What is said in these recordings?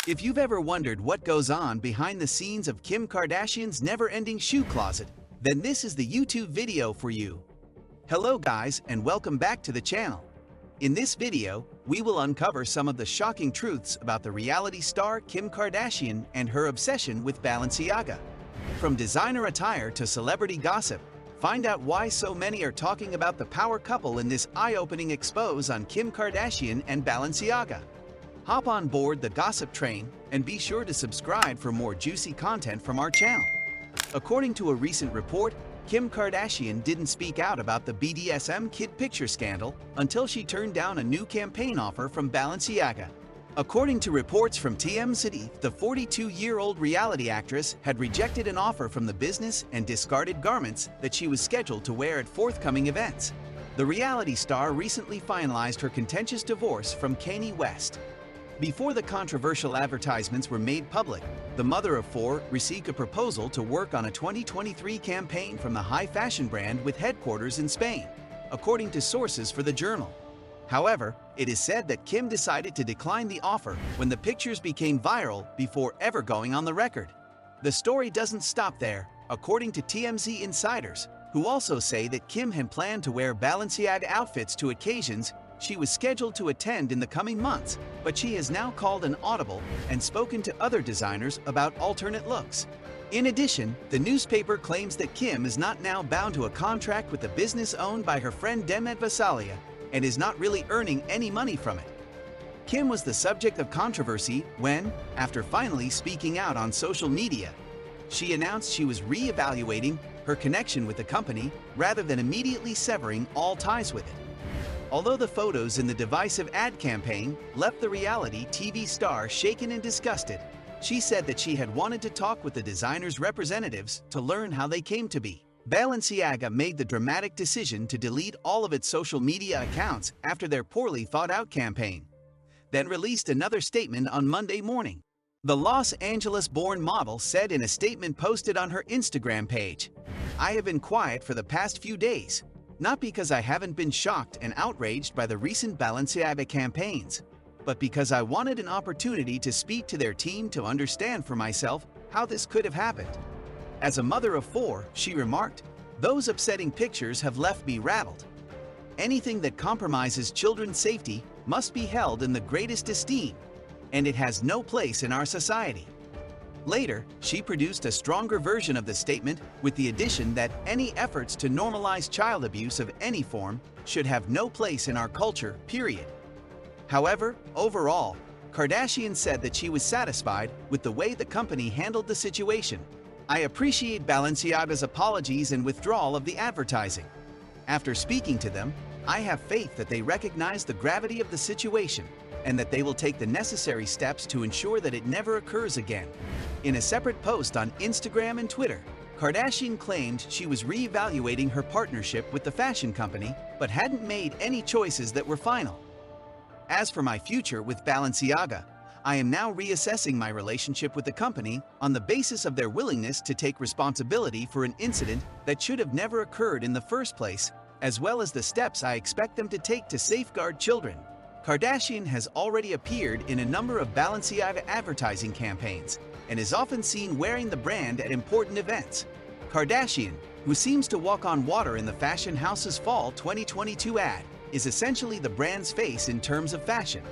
If you've ever wondered what goes on behind the scenes of Kim Kardashian's never-ending shoe closet, then this is the YouTube video for you. Hello guys and welcome back to the channel. In this video, we will uncover some of the shocking truths about the reality star Kim Kardashian and her obsession with Balenciaga. From designer attire to celebrity gossip, find out why so many are talking about the power couple in this eye-opening expose on Kim Kardashian and Balenciaga. Hop on board the gossip train and be sure to subscribe for more juicy content from our channel. According to a recent report, Kim Kardashian didn't speak out about the BDSM kid picture scandal until she turned down a new campaign offer from Balenciaga. According to reports from TMZ, the 42-year-old reality actress had rejected an offer from the business and discarded garments that she was scheduled to wear at forthcoming events. The reality star recently finalized her contentious divorce from Kanye West. Before the controversial advertisements were made public, the mother of four received a proposal to work on a 2023 campaign from the high fashion brand with headquarters in Spain, according to sources for the journal. However, it is said that Kim decided to decline the offer when the pictures became viral before ever going on the record. The story doesn't stop there, according to TMZ insiders, who also say that Kim had planned to wear Balenciaga outfits to occasions she was scheduled to attend in the coming months, but she has now called an audible and spoken to other designers about alternate looks. In addition, the newspaper claims that Kim is not now bound to a contract with the business owned by her friend Demet Vasalia and is not really earning any money from it. Kim was the subject of controversy when, after finally speaking out on social media, she announced she was re-evaluating her connection with the company rather than immediately severing all ties with it. Although the photos in the divisive ad campaign left the reality TV star shaken and disgusted, she said that she had wanted to talk with the designer's representatives to learn how they came to be. Balenciaga made the dramatic decision to delete all of its social media accounts after their poorly thought-out campaign, then released another statement on Monday morning. The Los Angeles-born model said in a statement posted on her Instagram page, "I have been quiet for the past few days. Not because I haven't been shocked and outraged by the recent Balenciaga campaigns, but because I wanted an opportunity to speak to their team to understand for myself how this could have happened." As a mother of four, she remarked, "Those upsetting pictures have left me rattled. Anything that compromises children's safety must be held in the greatest esteem, and it has no place in our society." Later, she produced a stronger version of the statement with the addition that any efforts to normalize child abuse of any form should have no place in our culture, period. However, overall, Kardashian said that she was satisfied with the way the company handled the situation. "I appreciate Balenciaga's apologies and withdrawal of the advertising. After speaking to them, I have faith that they recognize the gravity of the situation and that they will take the necessary steps to ensure that it never occurs again." In a separate post on Instagram and Twitter, Kardashian claimed she was re-evaluating her partnership with the fashion company but hadn't made any choices that were final. "As for my future with Balenciaga, I am now reassessing my relationship with the company on the basis of their willingness to take responsibility for an incident that should have never occurred in the first place, as well as the steps I expect them to take to safeguard children." Kardashian has already appeared in a number of Balenciaga advertising campaigns and is often seen wearing the brand at important events. Kardashian, who seems to walk on water in the fashion house's fall 2022 ad, is essentially the brand's face in terms of fashion.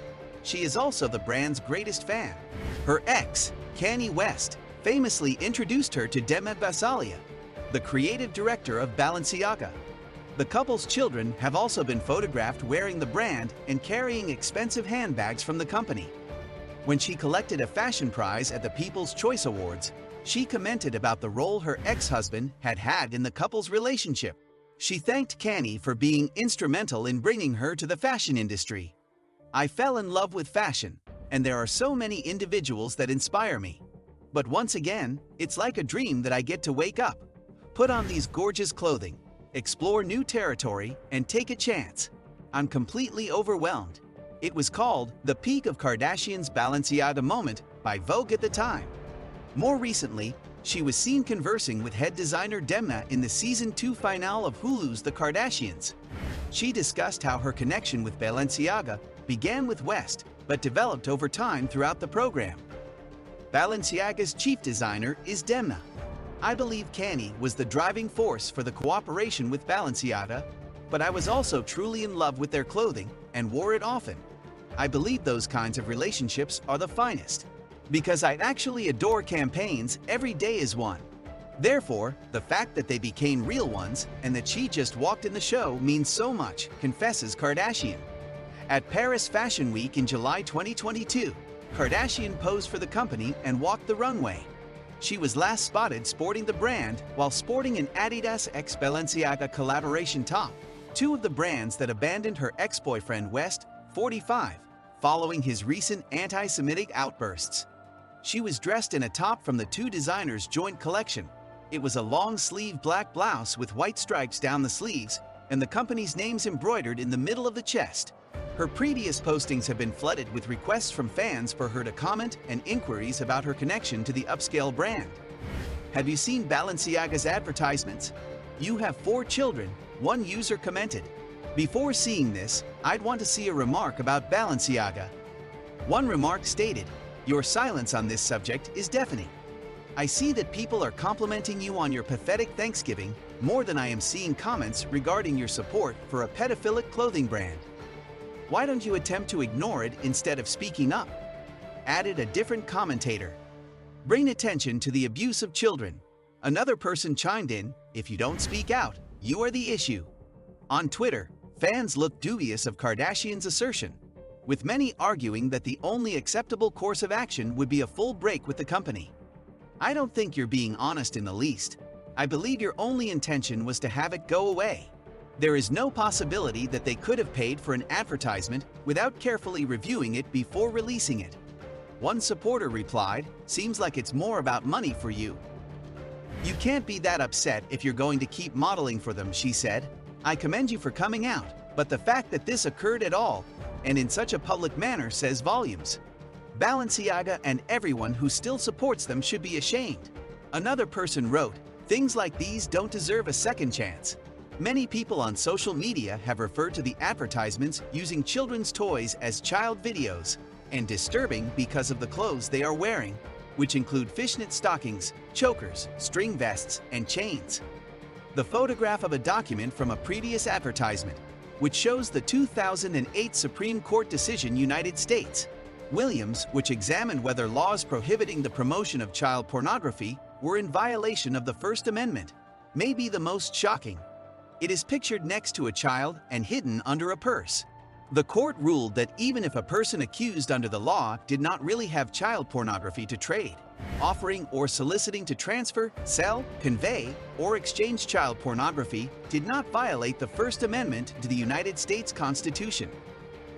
She is also the brand's greatest fan. Her ex, Kanye West, famously introduced her to Demet Vasalia, the creative director of Balenciaga. The couple's children have also been photographed wearing the brand and carrying expensive handbags from the company. When she collected a fashion prize at the People's Choice Awards, she commented about the role her ex-husband had had in the couple's relationship. She thanked Kanye for being instrumental in bringing her to the fashion industry. "I fell in love with fashion, and there are so many individuals that inspire me. But once again, it's like a dream that I get to wake up, put on these gorgeous clothing, explore new territory, and take a chance. I'm completely overwhelmed." It was called the peak of Kardashian's Balenciaga moment by Vogue at the time. More recently, she was seen conversing with head designer Demna in the Season 2 finale of Hulu's The Kardashians. She discussed how her connection with Balenciaga began with West, but developed over time throughout the program. Balenciaga's chief designer is Demna. I believe Kanye was the driving force for the cooperation with Balenciaga, but I was also truly in love with their clothing and wore it often. I believe those kinds of relationships are the finest, because I actually adore campaigns. Every day is one. Therefore, the fact that they became real ones and that she just walked in the show means so much, confesses Kardashian. At Paris Fashion Week in July 2022, Kardashian posed for the company and walked the runway. She was last spotted sporting the brand while sporting an Adidas x Balenciaga collaboration top, two of the brands that abandoned her ex-boyfriend West, 45, following his recent anti-Semitic outbursts. She was dressed in a top from the two designers' joint collection. It was a long-sleeve black blouse with white stripes down the sleeves and the company's names embroidered in the middle of the chest. Her previous postings have been flooded with requests from fans for her to comment and inquiries about her connection to the upscale brand. Have you seen Balenciaga's advertisements? You have 4 children, one user commented. Before seeing this, I'd want to see a remark about Balenciaga. One remark stated, "Your silence on this subject is deafening. I see that people are complimenting you on your pathetic Thanksgiving more than I am seeing comments regarding your support for a pedophilic clothing brand. Why don't you attempt to ignore it instead of speaking up?" Added a different commentator. "Bring attention to the abuse of children." Another person chimed in, "If you don't speak out, you are the issue." On Twitter, fans looked dubious of Kardashian's assertion, with many arguing that the only acceptable course of action would be a full break with the company. "I don't think you're being honest in the least. I believe your only intention was to have it go away. There is no possibility that they could have paid for an advertisement without carefully reviewing it before releasing it." One supporter replied, "Seems like it's more about money for you." "You can't be that upset if you're going to keep modeling for them," she said. "I commend you for coming out, but the fact that this occurred at all, and in such a public manner, says volumes. Balenciaga and everyone who still supports them should be ashamed." Another person wrote, "Things like these don't deserve a second chance." Many people on social media have referred to the advertisements using children's toys as child videos, and disturbing because of the clothes they are wearing, which include fishnet stockings, chokers, string vests, and chains. The photograph of a document from a previous advertisement, which shows the 2008 Supreme Court decision United States, Williams, which examined whether laws prohibiting the promotion of child pornography were in violation of the First Amendment, may be the most shocking. It is pictured next to a child and hidden under a purse. The court ruled that even if a person accused under the law did not really have child pornography to trade, offering or soliciting to transfer, sell, convey, or exchange child pornography did not violate the First Amendment to the United States Constitution.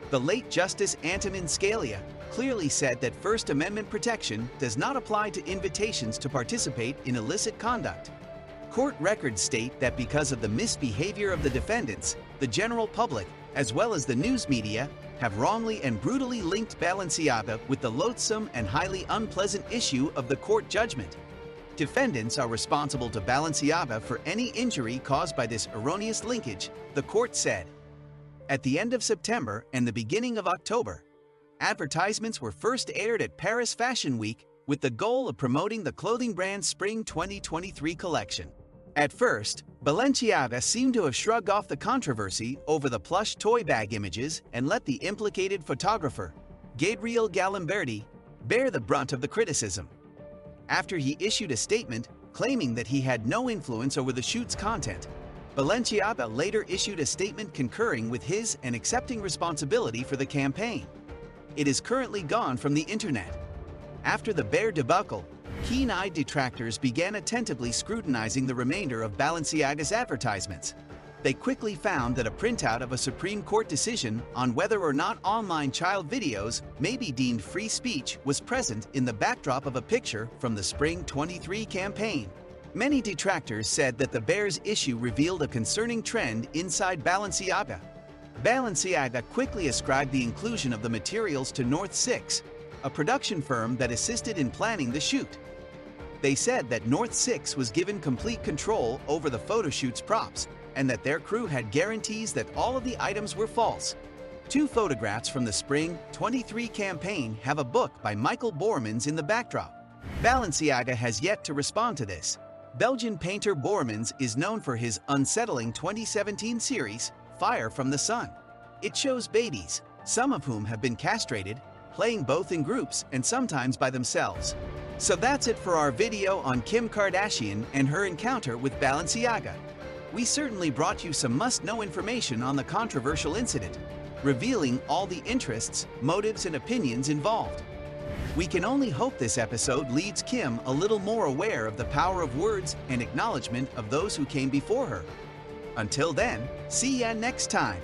The late Justice Antonin Scalia clearly said that First Amendment protection does not apply to invitations to participate in illicit conduct. Court records state that because of the misbehavior of the defendants, the general public, as well as the news media, have wrongly and brutally linked Balenciaga with the loathsome and highly unpleasant issue of the court judgment. Defendants are responsible to Balenciaga for any injury caused by this erroneous linkage, the court said. At the end of September and the beginning of October, advertisements were first aired at Paris Fashion Week with the goal of promoting the clothing brand's Spring 2023 collection. At first, Balenciaga seemed to have shrugged off the controversy over the plush toy bag images and let the implicated photographer, Gabriele Galimberti, bear the brunt of the criticism. After he issued a statement claiming that he had no influence over the shoot's content, Balenciaga later issued a statement concurring with his and accepting responsibility for the campaign. It is currently gone from the internet. After the Bear debacle, keen-eyed detractors began attentively scrutinizing the remainder of Balenciaga's advertisements. They quickly found that a printout of a Supreme Court decision on whether or not online child videos may be deemed free speech was present in the backdrop of a picture from the Spring 23 campaign. Many detractors said that the Bears issue revealed a concerning trend inside Balenciaga. Balenciaga quickly ascribed the inclusion of the materials to North 6, a production firm that assisted in planning the shoot. They said that North 6 was given complete control over the photo shoot's props and that their crew had guarantees that all of the items were false. 2 photographs from the Spring 23 campaign have a book by Michael Bormans in the backdrop. Balenciaga has yet to respond to this. Belgian painter Boermans is known for his unsettling 2017 series, Fire from the Sun. It shows babies, some of whom have been castrated, playing both in groups and sometimes by themselves. So that's it for our video on Kim Kardashian and her encounter with Balenciaga. We certainly brought you some must-know information on the controversial incident, revealing all the interests, motives, and opinions involved. We can only hope this episode leads Kim a little more aware of the power of words and acknowledgement of those who came before her. Until then, see ya next time.